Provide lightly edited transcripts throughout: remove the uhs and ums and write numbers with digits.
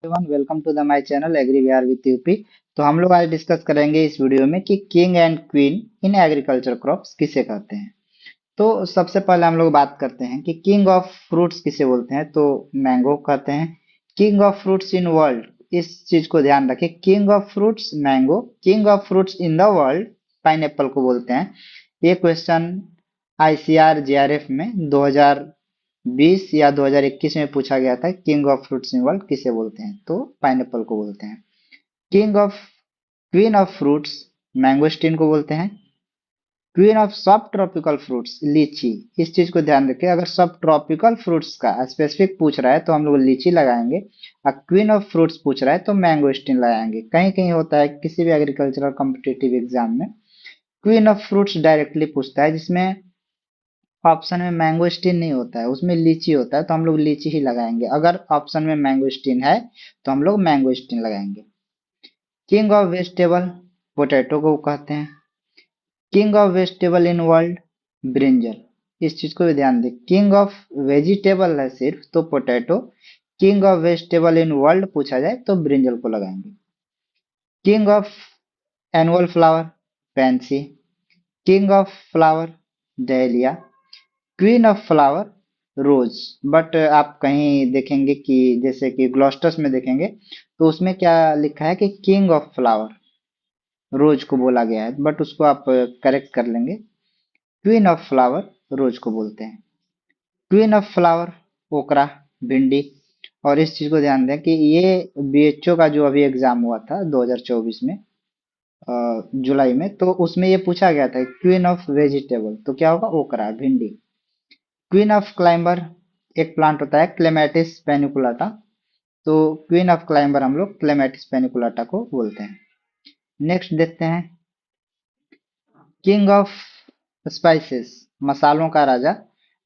Everyone welcome to the my channel agri Bihar with UP. तो हम लोग आज डिस्कस करेंगे इस वीडियो में कि king and queen in agriculture crops किसे कहते हैं। तो सबसे पहले हम लोग बात करते हैं कि किंग ऑफ फ्रूट्स किसे बोलते हैं। तो मैंगो कहते हैं। King of fruits in world, इस चीज को ध्यान रखें। King of fruits mango, king of fruits in the world pineapple को बोलते हैं। ये क्वेश्चन आईसीआर जेआरएफ में 2020 या 2021 में पूछा गया था। King of fruits in world किसे बोलते हैं, तो पाइनएप्पल को बोलते हैं। King of queen of fruits mangosteen को बोलते हैं। क्वीन ऑफ सब ट्रॉपिकल फ्रूट्स लीची। इस चीज को ध्यान रखें, अगर सब ट्रॉपिकल फ्रूट्स का स्पेसिफिक पूछ रहा है तो हम लोग लीची लगाएंगे, और क्वीन ऑफ फ्रूट्स पूछ रहा है तो मैंगोस्टीन लगाएंगे। कहीं कहीं होता है किसी भी एग्रीकल्चरल कॉम्पिटिटिव एग्जाम में क्वीन ऑफ फ्रूट्स डायरेक्टली पूछता है, जिसमें ऑप्शन में मैंगोस्टीन नहीं होता है, उसमें लीची होता है, तो हम लोग लीची ही लगाएंगे। अगर ऑप्शन में मैंगोस्टीन है तो हम लोग मैंगोस्टीन लगाएंगे। किंग ऑफ वेजिटेबल पोटैटो को कहते हैं। King of vegetable in world brinjal. इस चीज को भी ध्यान दें, किंग ऑफ वेजिटेबल है सिर्फ तो potato, king of vegetable in world पूछा जाए तो ब्रिंजल को लगाएंगे। King of annual flower pansy. King of flower dahlia. Queen of flower rose. But आप कहीं देखेंगे कि जैसे कि ग्लॉस्टस में देखेंगे तो उसमें क्या लिखा है कि किंग ऑफ फ्लावर रोज को बोला गया है, बट उसको आप करेक्ट कर लेंगे। क्वीन ऑफ फ्लावर रोज को बोलते हैं। क्वीन ऑफ फ्लावर ओकरा भिंडी। और इस चीज को ध्यान दें कि ये बीएचओ का जो अभी एग्जाम हुआ था 2024 में जुलाई में, तो उसमें ये पूछा गया था क्वीन ऑफ वेजिटेबल, तो क्या होगा ओकरा भिंडी। क्वीन ऑफ क्लाइंबर एक प्लांट होता है क्लेमेटिस पेनिकुलाटा, तो क्वीन ऑफ क्लाइंबर हम लोग क्लेमेटिस पेनिकुलाटा को बोलते हैं। नेक्स्ट देखते हैं किंग ऑफ स्पाइसेस मसालों का राजा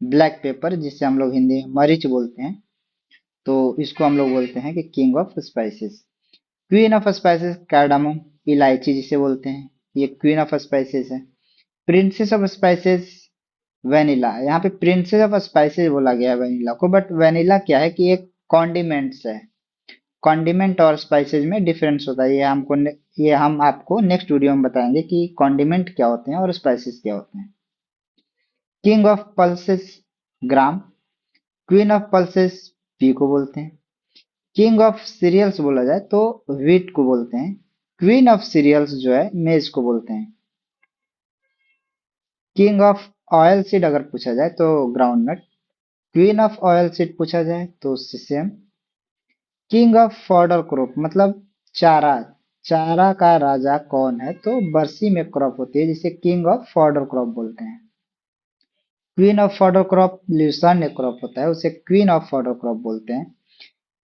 ब्लैक पेपर, जिसे हम लोग हिंदी में मरीच बोलते हैं, तो इसको हम लोग बोलते हैं कि king of spices. Queen of spices cardamom इलायची जिसे बोलते हैं, ये क्वीन ऑफ स्पाइसेस है। Princess of spices vanilla. यहाँ पे प्रिंसेस ऑफ स्पाइसेस बोला गया है वेनिला को, बट वेनिला क्या है कि एक कॉन्डिमेंट्स है। कॉन्डिमेंट और स्पाइसेस में डिफरेंस होता है, ये हम आपको नेक्स्ट वीडियो में बताएंगे कि कॉन्डिमेंट क्या होते हैं और स्पाइसेस क्या होते हैं। King of pulses gram. Queen of pulses P को बोलते हैं। किंग ऑफ सीरियल्स बोला जाए तो व्हीट को बोलते हैं। क्वीन ऑफ सीरियल्स जो है मेज को बोलते हैं। किंग ऑफ ऑयल सीड अगर पूछा जाए तो groundnut. Queen of oil seed पूछा जाए तो सीसम। किंग ऑफ फॉडर क्रॉप मतलब चारा, चारा का राजा कौन है, तो बरसी में क्रॉप होती है जिसे किंग ऑफ फॉडर क्रॉप बोलते हैं। Queen of fodder crop lucerne crop होता है, उसे क्वीन ऑफ फॉडर क्रॉप बोलते हैं।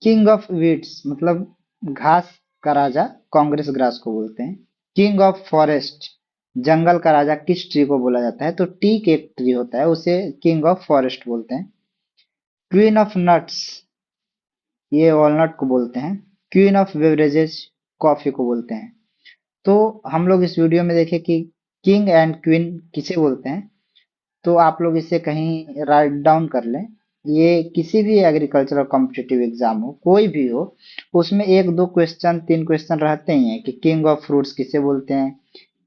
किंग ऑफ वीड्स मतलब घास का राजा कांग्रेस ग्रास को बोलते हैं। किंग ऑफ फॉरेस्ट जंगल का राजा किस ट्री को बोला जाता है, तो टीक एक ट्री होता है, उसे किंग ऑफ फॉरेस्ट बोलते हैं। क्वीन ऑफ नट्स ये वॉलनट को बोलते हैं। क्वीन ऑफ बेवरेजेस कॉफी को बोलते हैं। तो हम लोग इस वीडियो में देखें कि किंग एंड क्वीन किसे बोलते हैं, तो आप लोग इसे कहीं राइट डाउन कर लें। ये किसी भी एग्रीकल्चरल कॉम्पिटिटिव एग्जाम हो कोई भी हो, उसमें एक दो क्वेश्चन तीन क्वेश्चन रहते ही हैं कि किंग ऑफ फ्रूट्स किसे बोलते हैं,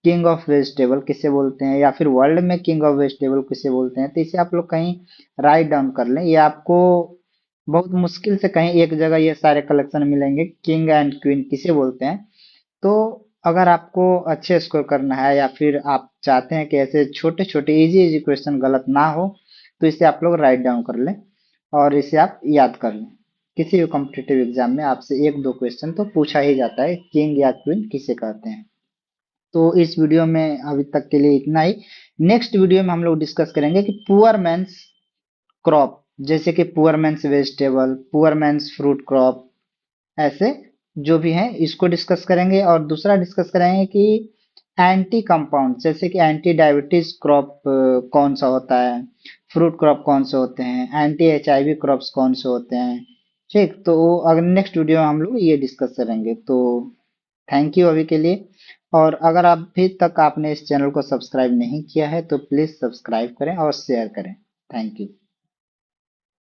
किंग ऑफ वेजिटेबल किसे बोलते हैं, या फिर वर्ल्ड में किंग ऑफ वेजिटेबल किसे बोलते हैं। तो इसे आप लोग कहीं राइट डाउन कर लें, ये आपको बहुत मुश्किल से कहीं एक जगह ये सारे कलेक्शन मिलेंगे किंग एंड क्वीन किसे बोलते हैं। तो अगर आपको अच्छे स्कोर करना है या फिर आप चाहते हैं कि ऐसे छोटे छोटे इजी इजी क्वेश्चन गलत ना हो, तो इसे आप लोग राइट डाउन कर लें और इसे आप याद कर लें। किसी भी कॉम्पिटिटिव एग्जाम में आपसे एक दो क्वेश्चन तो पूछा ही जाता है किंग या क्वीन किसे कहते हैं। तो इस वीडियो में अभी तक के लिए इतना ही। नेक्स्ट वीडियो में हम लोग डिस्कस करेंगे कि पुअर मैंस क्रॉप, जैसे कि poor men's vegetable, poor men's fruit crop, ऐसे जो भी हैं इसको डिस्कस करेंगे। और दूसरा डिस्कस करेंगे कि एंटी कंपाउंड, जैसे कि एंटी डायबिटीज क्रॉप कौन सा होता है, फ्रूट क्रॉप कौन से होते हैं, एंटी एचआईवी क्रॉप्स कौन से होते हैं। ठीक, तो अगर नेक्स्ट वीडियो में हम लोग ये डिस्कस करेंगे। तो थैंक यू अभी के लिए। और अगर अभी तक आपने इस चैनल को सब्सक्राइब नहीं किया है तो प्लीज सब्सक्राइब करें और शेयर करें। Thank you.